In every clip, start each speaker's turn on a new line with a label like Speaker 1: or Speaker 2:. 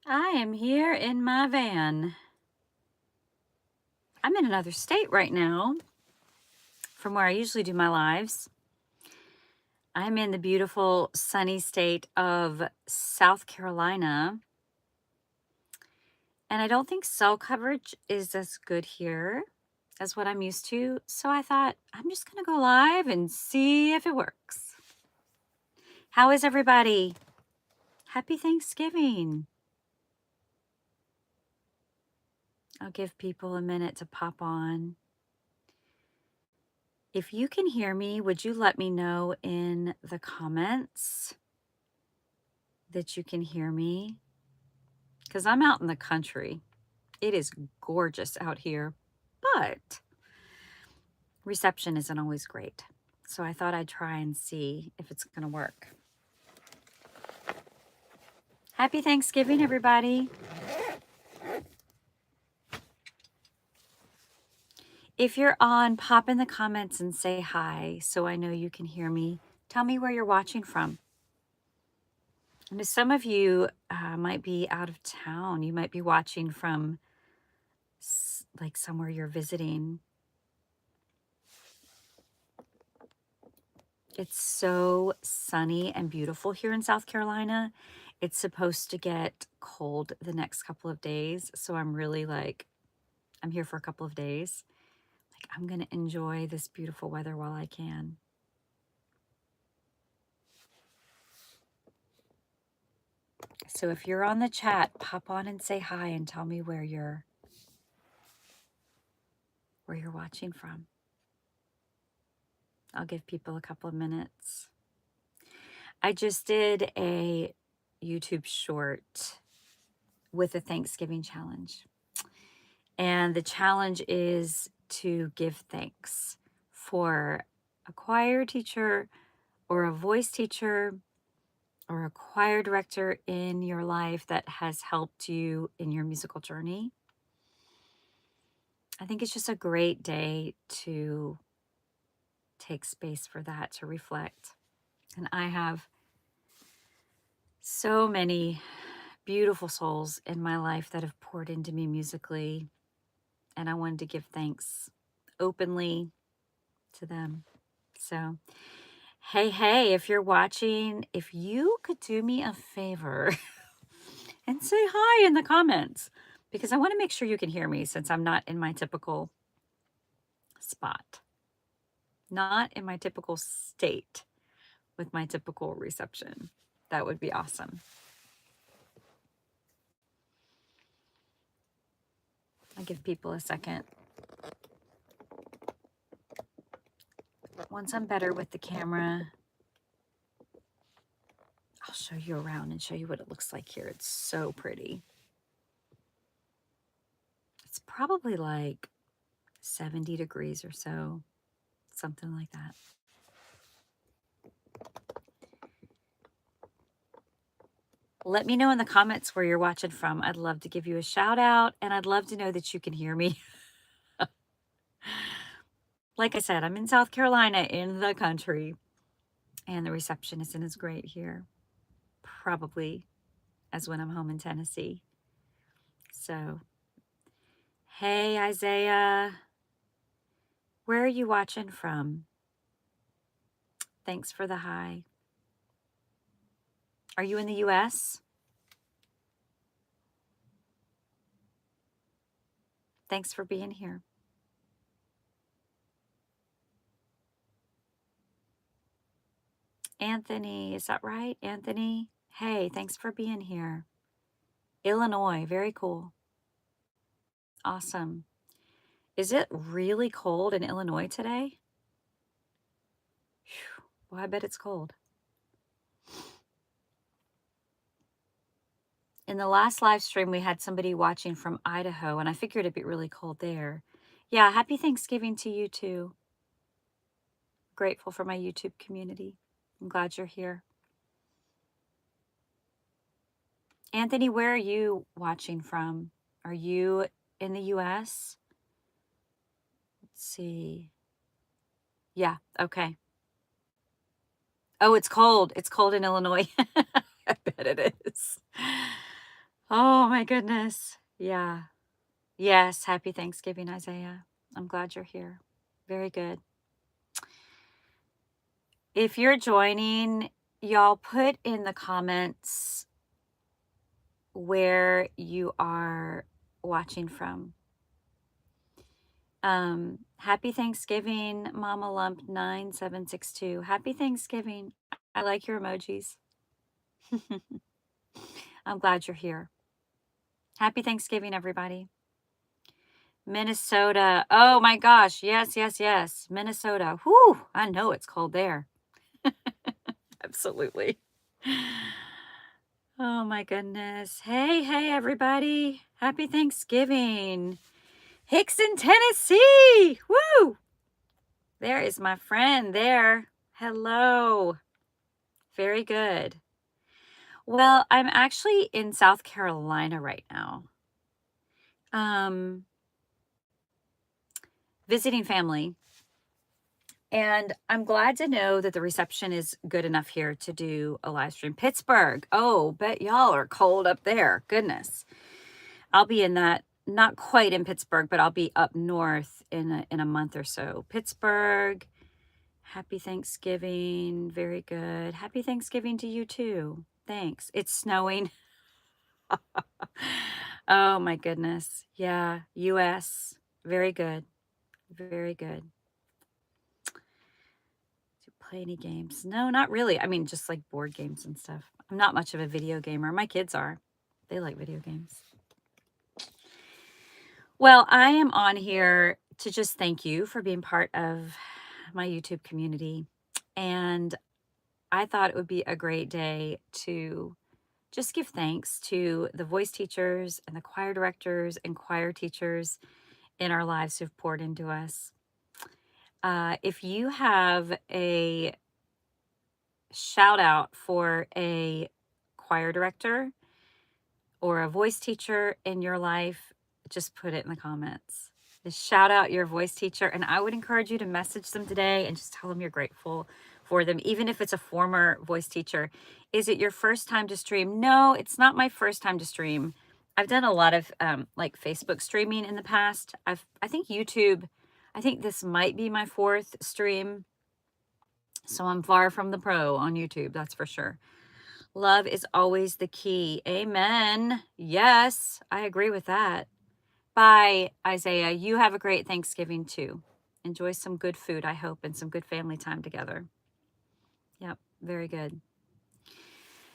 Speaker 1: I am here in my van. I'm in another state right now from where I usually do my lives. I'm in the beautiful sunny state of South Carolina. And I don't think cell coverage is as good here as what I'm used to. So I thought I'm just going to go live and see if it works. How is everybody? Happy Thanksgiving. I'll give people a minute to pop on. If you can hear me, would you let me know in the comments that you can hear me? Because I'm out in the country. It is gorgeous out here, but reception isn't always great. So I thought I'd try and see if it's going to work. Happy Thanksgiving, everybody. If you're on, pop in the comments and say hi so I know you can hear me. Tell me where you're watching from. And some of you might be out of town. You might be watching from like somewhere you're visiting. It's so sunny and beautiful here in South Carolina. It's supposed to get cold the next couple of days. So I'm really I'm here for a couple of days. I'm going to enjoy this beautiful weather while I can. So if you're on the chat, pop on and say hi and tell me where you're watching from. I'll give people a couple of minutes. I just did a YouTube short with a Thanksgiving challenge. And the challenge is to give thanks for a choir teacher or a voice teacher or a choir director in your life that has helped you in your musical journey. I think it's just a great day to take space for that, to reflect. And I have so many beautiful souls in my life that have poured into me musically, and I wanted to give thanks openly to them. So, hey, if you're watching, if you could do me a favor and say hi in the comments, because I want to make sure you can hear me since I'm not in my typical spot, not in my typical state with my typical reception. That would be awesome. I'll give people a second. Once I'm better with the camera, I'll show you around and show you what it looks like here. It's so pretty. It's probably like 70 degrees or so, something like that. Let me know in the comments where you're watching from. I'd love to give you a shout out, and I'd love to know that you can hear me. Like I said, I'm in South Carolina in the country, and the reception isn't as great here, probably as when I'm home in Tennessee. So, hey, Isaiah, where are you watching from? Thanks for the hi. Are you in the US? Thanks for being here. Anthony, is that right? Anthony, hey, thanks for being here. Illinois, very cool. Awesome. Is it really cold in Illinois today? Whew. Well, I bet it's cold. In the last live stream, we had somebody watching from Idaho, and I figured it'd be really cold there. Yeah, happy Thanksgiving to you too. Grateful for my YouTube community. I'm glad you're here. Anthony, where are you watching from? Are you in the US? Let's see. Yeah, okay. Oh, it's cold. It's cold in Illinois. I bet it is. Oh my goodness. Yeah. Yes. Happy Thanksgiving, Isaiah. I'm glad you're here. Very good. If you're joining, y'all put in the comments where you are watching from. Happy Thanksgiving, Mama Lump 9762. Happy Thanksgiving. I like your emojis. I'm glad you're here. Happy Thanksgiving, everybody. Minnesota. Oh my gosh. Yes, yes, yes. Minnesota. Whew. I know it's cold there. Absolutely. Oh my goodness. Hey, hey, everybody. Happy Thanksgiving. Hickson, Tennessee. Woo. There is my friend there. Hello. Very good. Well, I'm actually in South Carolina right now. Visiting family. And I'm glad to know that the reception is good enough here to do a live stream. Pittsburgh. Oh, bet y'all are cold up there. Goodness. I'll be in that, not quite in Pittsburgh, but I'll be up north in a month or so. Pittsburgh. Happy Thanksgiving. Very good. Happy Thanksgiving to you too. Thanks. It's snowing. Oh my goodness. Yeah. US. Very good. Very good. Play any games? No, not really. I mean, just like board games and stuff. I'm not much of a video gamer. My kids are. They like video games. Well, I am on here to just thank you for being part of my YouTube community. And I thought it would be a great day to just give thanks to the voice teachers and the choir directors and choir teachers in our lives who've poured into us. If you have a shout out for a choir director or a voice teacher in your life, just put it in the comments. Just shout out your voice teacher. And I would encourage you to message them today and just tell them you're grateful for them, even if it's a former voice teacher. Is it your first time to stream? No, it's not my first time to stream. I've done a lot of like Facebook streaming in the past. I think YouTube, I think this might be my fourth stream. So I'm far from the pro on YouTube, that's for sure. Love is always the key. Amen. Yes, I agree with that. Bye, Isaiah. You have a great Thanksgiving too. Enjoy some good food, I hope, and some good family time together. Yep, very good.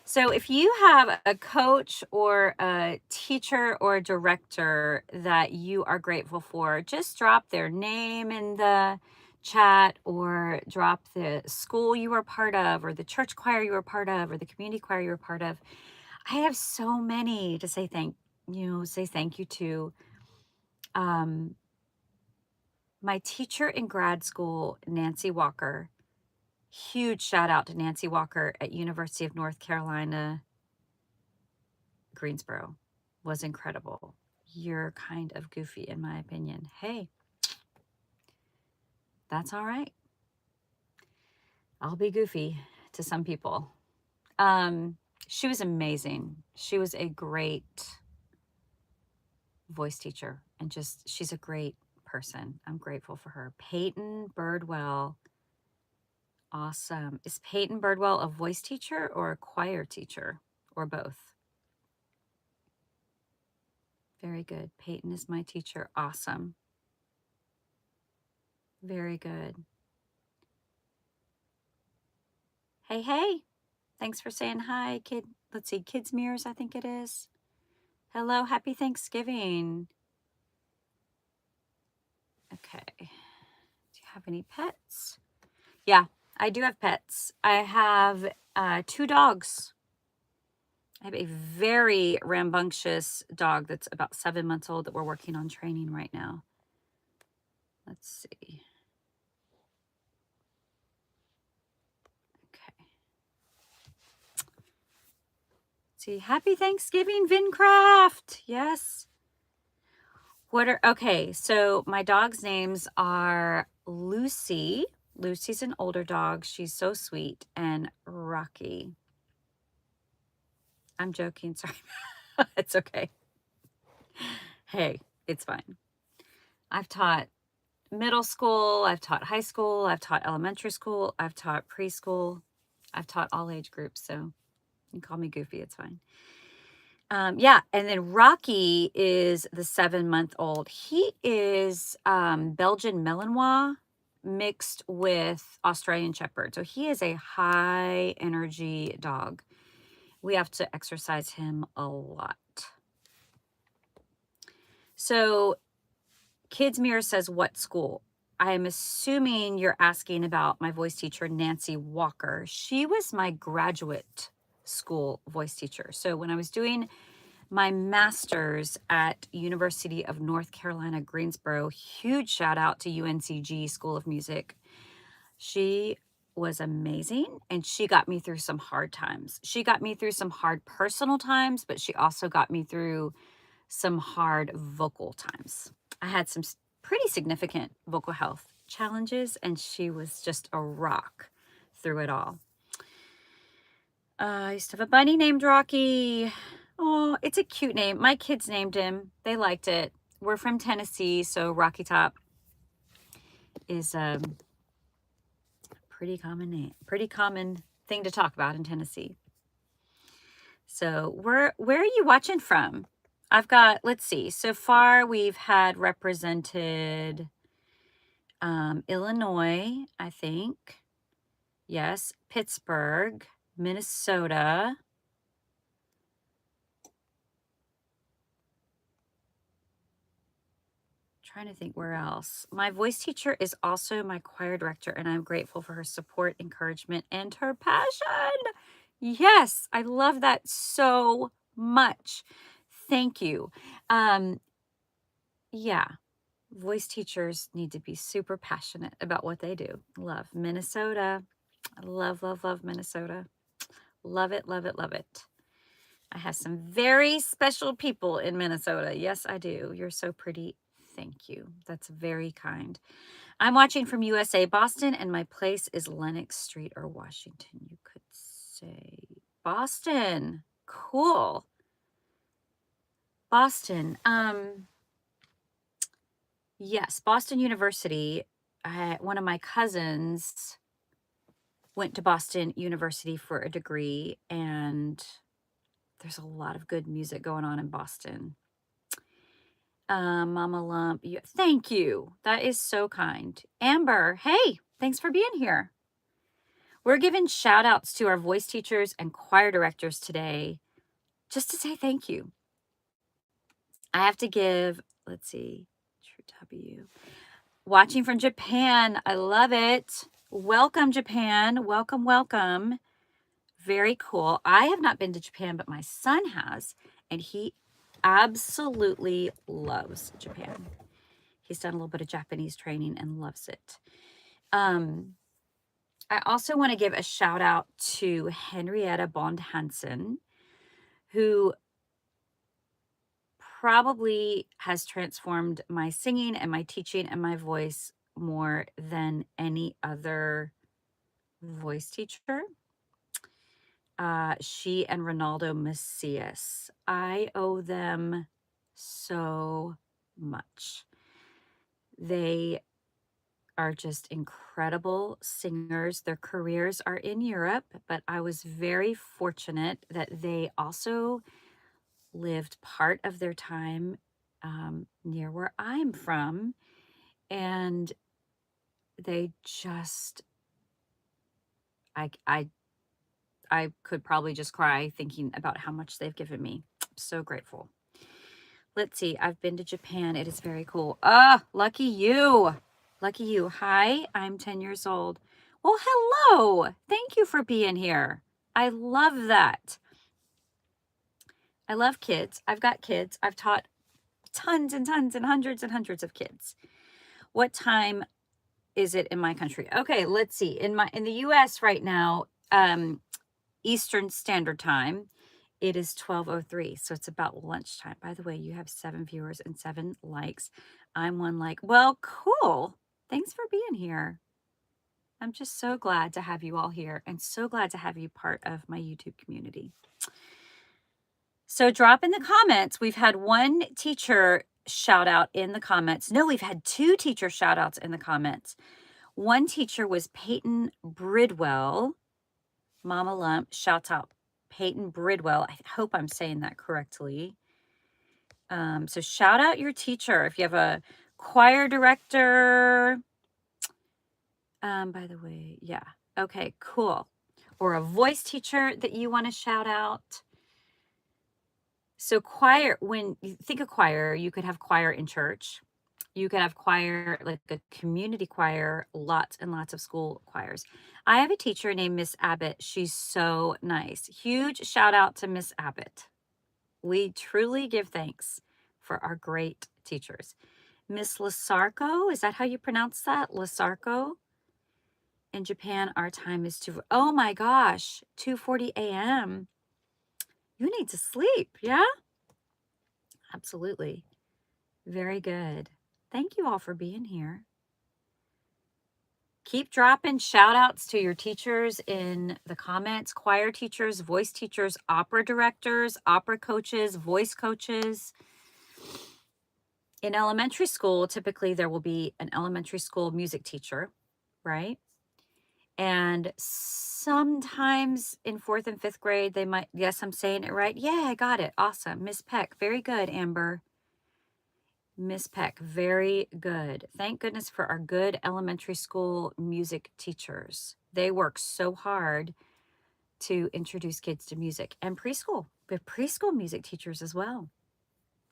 Speaker 1: So if you have a coach or a teacher or a director that you are grateful for, just drop their name in the chat or drop the school you were part of or the church choir you were part of or the community choir you were part of. I have so many to say thank you to. My teacher in grad school, Nancy Walker. Huge shout out to Nancy Walker at University of North Carolina, Greensboro. Was incredible. You're kind of goofy in my opinion. Hey, that's all right. I'll be goofy to some people. She was amazing. She was a great voice teacher and just, she's a great person. I'm grateful for her. Peyton Birdwell. Awesome. Is Peyton Birdwell a voice teacher or a choir teacher or both? Very good. Peyton is my teacher. Awesome. Very good. Hey, hey. Thanks for saying hi, kid. Let's see, Kids Mirrors, I think it is. Hello, happy Thanksgiving. Okay. Do you have any pets? Yeah, I do have pets. I have 2 dogs. I have a very rambunctious dog that's about 7 months old that we're working on training right now. Let's see. Okay. Let's see. Happy Thanksgiving, Vincraft. Yes. Okay, so my dog's names are Lucy. Lucy's an older dog. She's so sweet. And Rocky. I'm joking. Sorry. It's okay. Hey, it's fine. I've taught middle school, I've taught high school, I've taught elementary school, I've taught preschool, I've taught all age groups, so you can call me goofy, it's fine. Yeah, and then Rocky is the 7-month-old. He is Belgian Malinois mixed with Australian Shepherd. So he is a high energy dog. We have to exercise him a lot. So Kids Mirror says, what school? I am assuming you're asking about my voice teacher, Nancy Walker. She was my graduate school voice teacher. So when I was doing my master's at University of North Carolina, Greensboro, huge shout out to UNCG School of Music. She was amazing, and she got me through some hard times. She got me through some hard personal times, but she also got me through some hard vocal times. I had some pretty significant vocal health challenges, and she was just a rock through it all. I used to have a bunny named Rocky. Oh, it's a cute name. My kids named him. They liked it. We're from Tennessee, so Rocky Top is a pretty common name, pretty common thing to talk about in Tennessee. So where are you watching from? I've got, let's see, so far we've had represented Illinois, I think. Yes, Pittsburgh, Minnesota. Trying to think where else. My voice teacher is also my choir director, and I'm grateful for her support, encouragement, and her passion. Yes, I love that so much. Thank you. Yeah, voice teachers need to be super passionate about what they do. Love Minnesota. I love, love, love Minnesota. Love it, love it, love it. I have some very special people in Minnesota. Yes, I do. You're so pretty. Thank you. That's very kind. I'm watching from USA, Boston, and my place is Lenox Street or Washington. You could say Boston. Cool. Boston. Yes, Boston University. One of my cousins went to Boston University for a degree, and there's a lot of good music going on in Boston. Mama Lump, thank you. That is so kind. Amber, hey, thanks for being here. We're giving shout outs to our voice teachers and choir directors today just to say thank you. I have to give, let's see, True W. Watching from Japan. I love it. Welcome, Japan. Welcome, welcome. Very cool. I have not been to Japan, but my son has, and he absolutely loves Japan. He's done a little bit of Japanese training and loves it. I also want to give a shout out to Henrietta Bond Hansen, who probably has transformed my singing and my teaching and my voice more than any other voice teacher. She and Ronaldo Macias. I owe them so much. They are just incredible singers. Their careers are in Europe, but I was very fortunate that they also lived part of their time near where I'm from. And they just, I could probably just cry thinking about how much they've given me. I'm so grateful. Let's see. I've been to Japan. It is very cool. Lucky you. Lucky you. Hi, I'm 10 years old. Well, hello. Thank you for being here. I love that. I love kids. I've got kids. I've taught tons and tons and hundreds of kids. What time is it in my country? Okay, let's see. In the US right now, Eastern Standard Time, it is 12:03, so it's about lunchtime. By the way, you have 7 viewers and 7 likes. I'm 1 like. Well, cool. Thanks for being here. I'm just so glad to have you all here and so glad to have you part of my YouTube community. So drop in the comments. We've had one teacher shout out in the comments. No, we've had 2 teacher shout outs in the comments. One teacher was Peyton Bridwell. Mama Lump, shout out Peyton Bridwell. I hope I'm saying that correctly. So shout out your teacher. If you have a choir director, by the way, yeah. Okay, cool. Or a voice teacher that you want to shout out. So choir, when you think of choir, you could have choir in church. You could have choir, like a community choir, lots and lots of school choirs. I have a teacher named Miss Abbott. She's so nice. Huge shout out to Miss Abbott. We truly give thanks for our great teachers. Miss Lasarko, is that how you pronounce that? Lasarko? In Japan, our time is oh my gosh, 2:40 a.m. You need to sleep, yeah? Absolutely. Very good. Thank you all for being here. Keep dropping shout outs to your teachers in the comments, choir teachers, voice teachers, opera directors, opera coaches, voice coaches. In elementary school, typically there will be an elementary school music teacher, right? And sometimes in 4th and 5th grade, they might, yes, I'm saying it right. Yeah, I got it. Awesome. Miss Peck. Very good, Amber. Miss Peck. Very good. Thank goodness for our good elementary school music teachers. They work so hard to introduce kids to music, and preschool. We have preschool music teachers as well.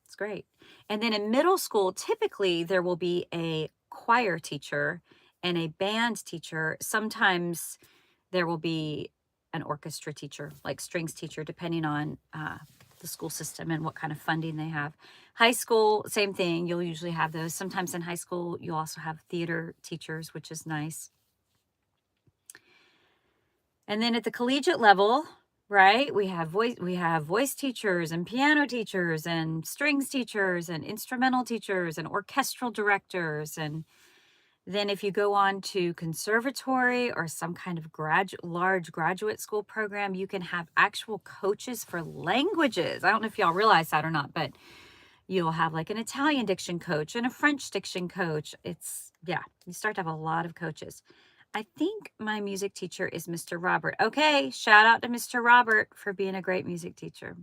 Speaker 1: It's great. And then in middle school, typically there will be a choir teacher and a band teacher. Sometimes there will be an orchestra teacher, like strings teacher, depending on the school system and what kind of funding they have. High school, same thing. You'll usually have those. Sometimes in high school, you'll also have theater teachers, which is nice. And then at the collegiate level, right, we have voice teachers and piano teachers and strings teachers and instrumental teachers and orchestral directors. And then if you go on to conservatory or some kind of large graduate school program, you can have actual coaches for languages. I don't know if y'all realize that or not, but you'll have like an Italian diction coach and a French diction coach. Yeah, you start to have a lot of coaches. I think my music teacher is Mr. Robert. Okay, shout out to Mr. Robert for being a great music teacher.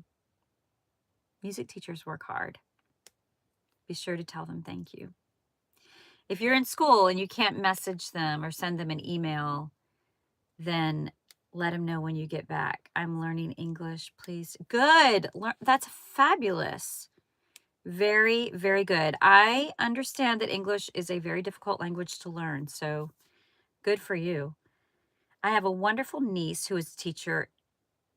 Speaker 1: Music teachers work hard. Be sure to tell them thank you. If you're in school and you can't message them or send them an email, then let them know when you get back. I'm learning English, please. Good. That's fabulous. Very, very good. I understand that English is a very difficult language to learn, so good for you. I have a wonderful niece who is a teacher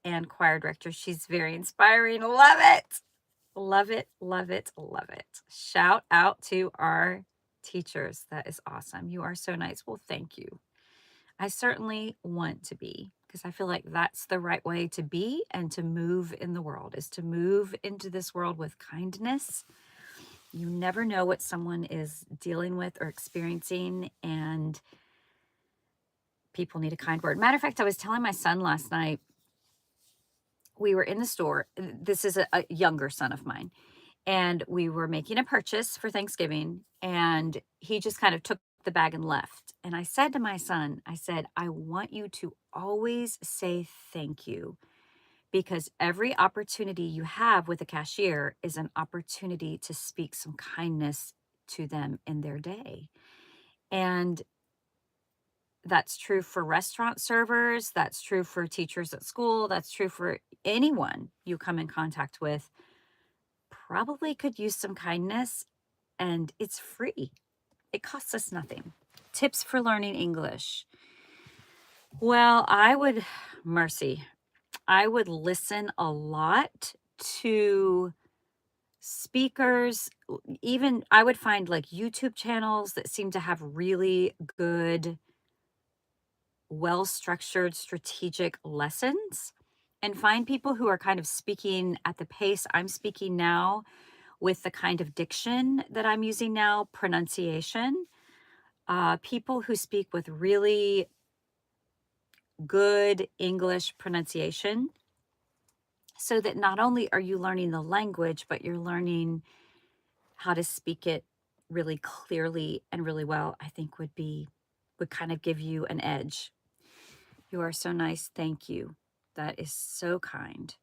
Speaker 1: and choir director. She's very inspiring. Love it. Love it, love it, love it. Shout out to our teachers. That is awesome. You are so nice. Well, thank you. I certainly want to be, because I feel like that's the right way to be and to move in the world, is to move into this world with kindness. You never know what someone is dealing with or experiencing, and people need a kind word. Matter of fact, I was telling my son last night, we were in the store. This is a younger son of mine. And we were making a purchase for Thanksgiving, and he just kind of took the bag and left. And I said to my son, I said, I want you to always say thank you, because every opportunity you have with a cashier is an opportunity to speak some kindness to them in their day. And that's true for restaurant servers. That's true for teachers at school. That's true for anyone you come in contact with. Probably could use some kindness, and it's free. It costs us nothing. Tips for learning English. Well, I would listen a lot to speakers. Even I would find like YouTube channels that seem to have really good, well-structured, strategic lessons, and find people who are kind of speaking at the pace I'm speaking now, with the kind of diction that I'm using now, pronunciation. People who speak with really good English pronunciation, so that not only are you learning the language, but you're learning how to speak it really clearly and really well, I think would kind of give you an edge. You are so nice. Thank you. That is so kind.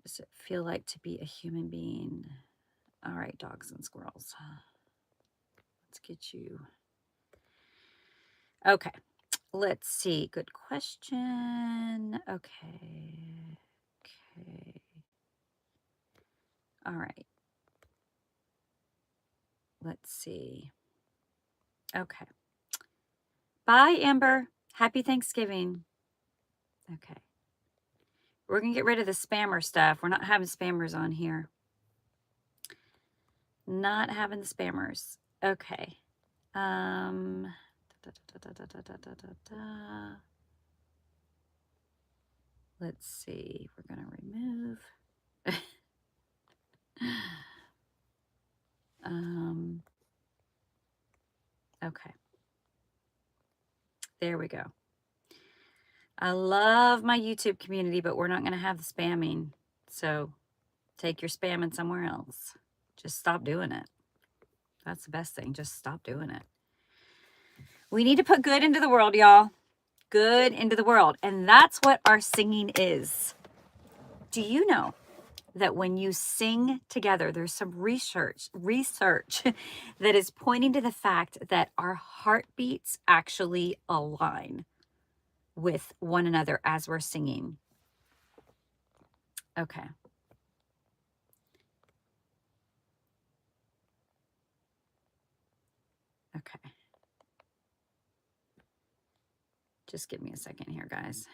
Speaker 1: Does it feel like to be a human being? All right, dogs and squirrels. Let's get you. Okay. Let's see. Good question. Okay. Okay. All right. Let's see. Okay. Bye, Amber. Happy Thanksgiving. Okay. We're going to get rid of the spammer stuff. We're not having spammers on here. Not having the spammers. Okay. Let's see. We're going to remove. Okay. There we go. I love my YouTube community, but we're not going to have the spamming. So take your spamming somewhere else. Just stop doing it. That's the best thing. Just stop doing it. We need to put good into the world, y'all. Good into the world. And that's what our singing is. Do you know that when you sing together, there's some research that is pointing to the fact that our heartbeats actually align with one another as we're singing. Okay. Okay. Just give me a second here, guys.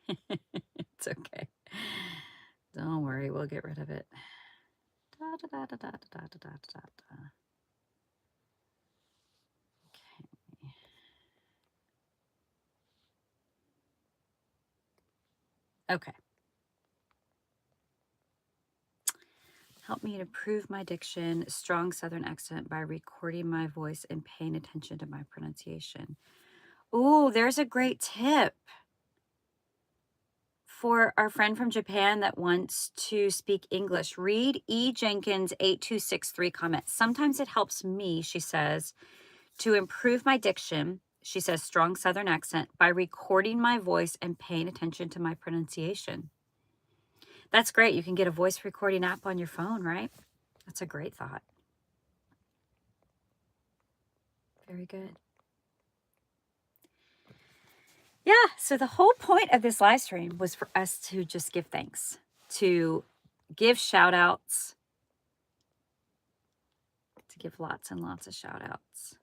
Speaker 1: It's okay. Don't worry, we'll get rid of it. Okay. Help me improve my diction, strong Southern accent by recording my voice and paying attention to my pronunciation. Ooh, there's a great tip for our friend from Japan that wants to speak English. Read E. Jenkins 8263 comment. Sometimes it helps me, she says, to improve my diction. She says strong Southern accent by recording my voice and paying attention to my pronunciation. That's great. You can get a voice recording app on your phone, right? That's a great thought. Very good. Yeah, so the whole point of this live stream was for us to just give thanks, to give shout outs, to give lots and lots of shout outs.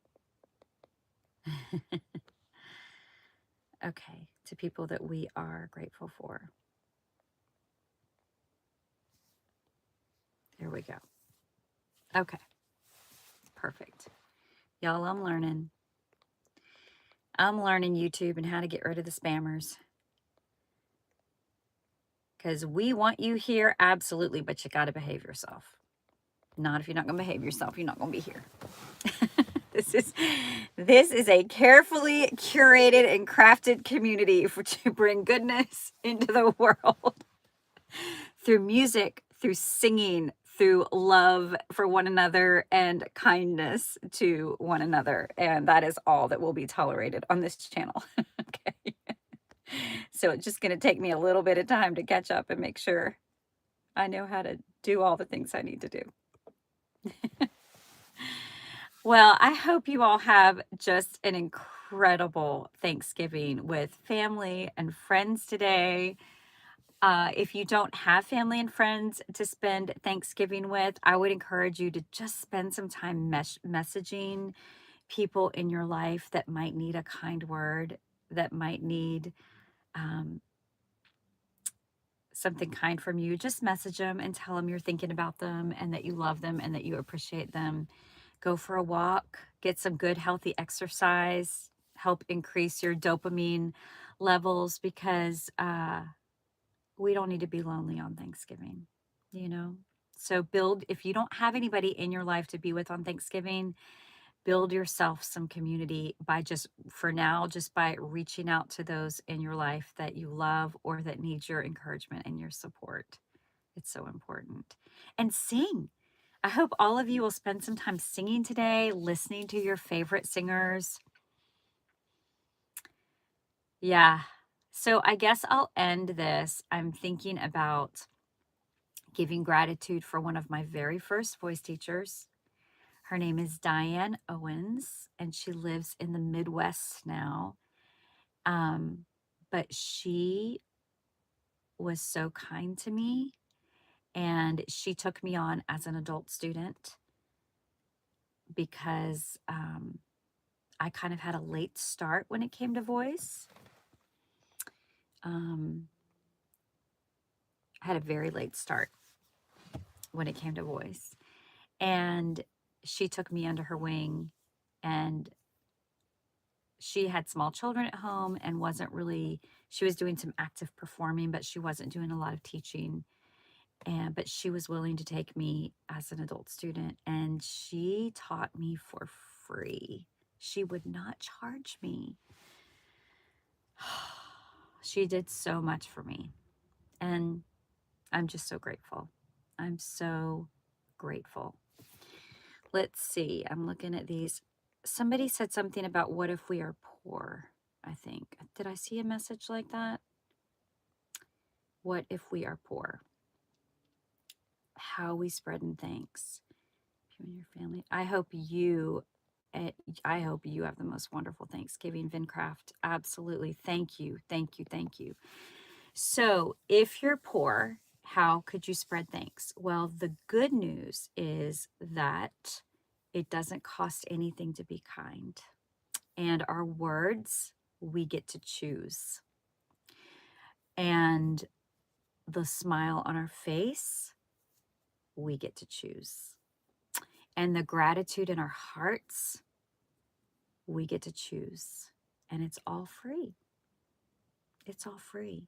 Speaker 1: Okay, to people that we are grateful for. There we go. Okay, perfect. Y'all, I'm learning. I'm learning YouTube and how to get rid of the spammers. Because we want you here, absolutely, but you got to behave yourself. Not if you're not going to behave yourself, you're not going to be here. This is a carefully curated and crafted community to bring goodness into the world through music, through singing, through love for one another and kindness to one another. And that is all that will be tolerated on this channel. Okay. So it's just going to take me a little bit of time to catch up and make sure I know how to do all the things I need to do. Well, I hope you all have just an incredible Thanksgiving with family and friends today. If you don't have family and friends to spend Thanksgiving with, I would encourage you to just spend some time messaging people in your life that might need a kind word, that might need something kind from you. Just message them and tell them you're thinking about them and that you love them and that you appreciate them. Go for a walk, get some good, healthy exercise, help increase your dopamine levels because we don't need to be lonely on Thanksgiving, you know? So if you don't have anybody in your life to be with on Thanksgiving, build yourself some community by just, for now, just by reaching out to those in your life that you love or that need your encouragement and your support. It's so important. And sing. I hope all of you will spend some time singing today, listening to your favorite singers. Yeah. So I guess I'll end this. I'm thinking about giving gratitude for one of my very first voice teachers. Her name is Diane Owens, and she lives in the Midwest now. But she was so kind to me, and she took me on as an adult student because I kind of had a late start when it came to voice. I had a very late start when it came to voice. And she took me under her wing, and she had small children at home and wasn't really, she was doing some active performing, but she wasn't doing a lot of teaching. But she was willing to take me as an adult student, and she taught me for free. She would not charge me. She did so much for me, and I'm just so grateful. I'm so grateful. Let's see. I'm looking at these. Somebody said something about what if we are poor, I think. Did I see a message like that? What if we are poor? How we spread in thanks. You and your family. I hope you have the most wonderful Thanksgiving, Vincraft. Absolutely. Thank you. Thank you. Thank you. So if you're poor, how could you spread thanks? Well, the good news is that it doesn't cost anything to be kind. And our words, we get to choose. And the smile on our face, we get to choose. And the gratitude in our hearts, we get to choose. And it's all free. It's all free.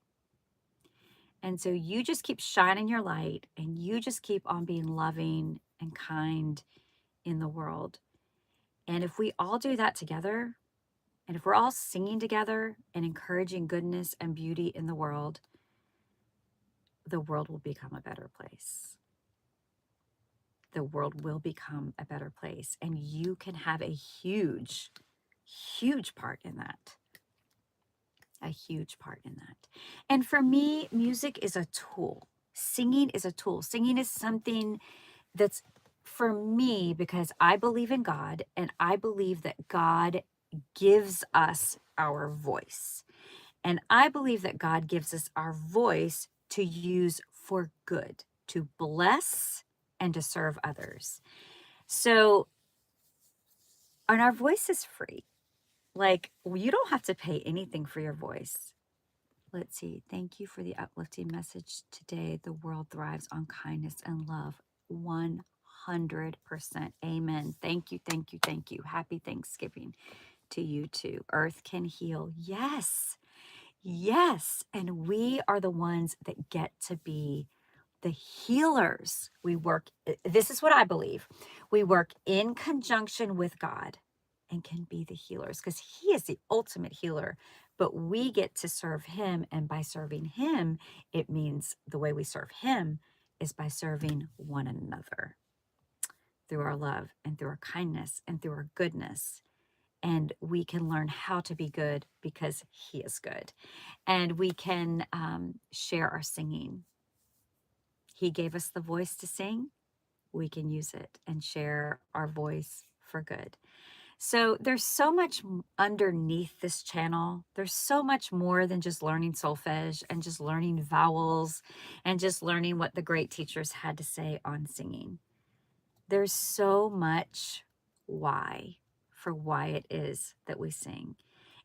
Speaker 1: And so you just keep shining your light, and you just keep on being loving and kind in the world. And if we all do that together, and if we're all singing together and encouraging goodness and beauty in the world will become a better place. The world will become a better place. And you can have a huge, huge part in that. A huge part in that. And for me, music is a tool. Singing is a tool. Singing is something that's for me because I believe in God, and I believe that God gives us our voice. And I believe that God gives us our voice to use for good, to bless and to serve others. So, and our voice is free. Like, you don't have to pay anything for your voice. Let's see. Thank you for the uplifting message today. The world thrives on kindness and love. 100%. Amen. Thank you. Thank you. Thank you. Happy Thanksgiving to you too. Earth can heal. Yes. Yes. And we are the ones that get to be the healers. This is what I believe. We work in conjunction with God and can be the healers because He is the ultimate healer. But we get to serve Him. And by serving Him, it means the way we serve Him is by serving one another through our love and through our kindness and through our goodness. And we can learn how to be good because He is good. And we can share our singing. He gave us the voice to sing. We can use it and share our voice for good. So there's so much underneath this channel. There's so much more than just learning solfege and just learning vowels and just learning what the great teachers had to say on singing. There's so much why it is that we sing.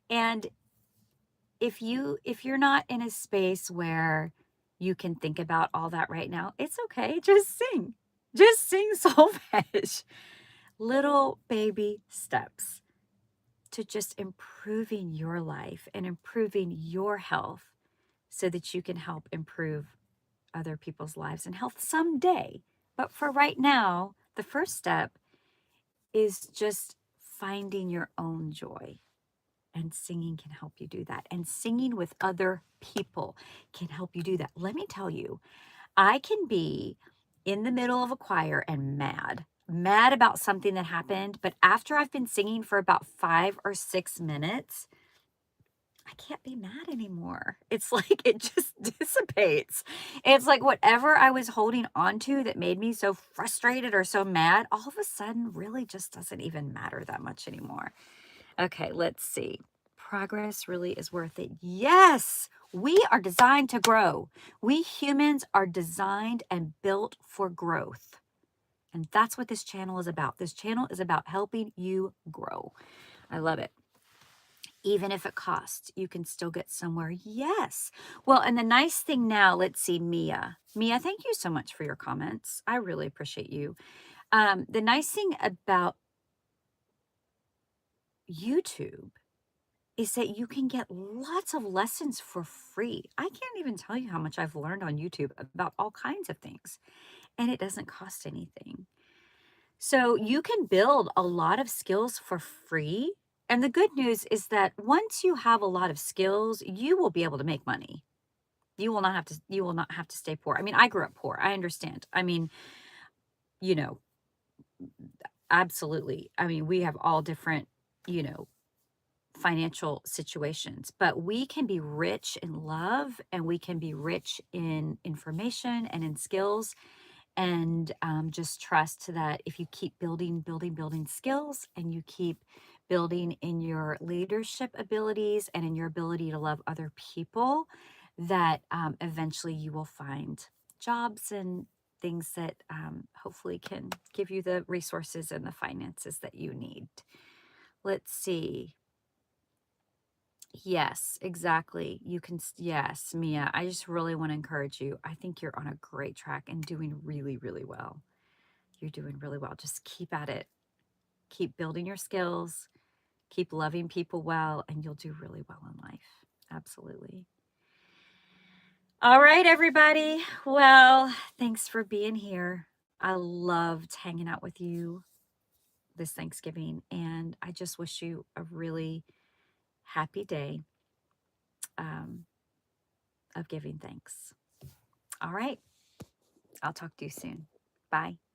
Speaker 1: And if you're not in a space where you can think about all that right now, it's okay. Just sing. Just sing solfege. Little baby steps to just improving your life and improving your health so that you can help improve other people's lives and health someday. But for right now, the first step is just finding your own joy. And singing can help you do that. And singing with other people can help you do that. Let me tell you, I can be in the middle of a choir and mad about something that happened. But after I've been singing for about 5 or 6 minutes, I can't be mad anymore. It's like it just dissipates. It's like whatever I was holding on to that made me so frustrated or so mad, all of a sudden really just doesn't even matter that much anymore. Okay, let's see. Progress really is worth it. Yes, we are designed to grow. We humans are designed and built for growth. And that's what this channel is about. This channel is about helping you grow. I love it. Even if it costs, you can still get somewhere. Yes. Well, and the nice thing now, let's see, Mia. Mia, thank you so much for your comments. I really appreciate you. The nice thing about YouTube is that you can get lots of lessons for free. I can't even tell you how much I've learned on YouTube about all kinds of things, and it doesn't cost anything. So you can build a lot of skills for free. And the good news is that once you have a lot of skills, you will be able to make money. You will not have to stay poor. I mean, I grew up poor. I understand. I mean, you know, absolutely. I mean, we have all different, you know, financial situations, but we can be rich in love and we can be rich in information and in skills. And just trust that if you keep building skills and you keep building in your leadership abilities and in your ability to love other people, that eventually you will find jobs and things that hopefully can give you the resources and the finances that you need. Let's see. Yes, exactly. You can, yes, Mia, I just really want to encourage you. I think you're on a great track and doing really, really well. You're doing really well. Just keep at it. Keep building your skills, keep loving people well, and you'll do really well in life. Absolutely. All right, everybody. Well, thanks for being here. I loved hanging out with you this Thanksgiving, and I just wish you a really happy day um, of giving thanks. All right. I'll talk to you soon. Bye.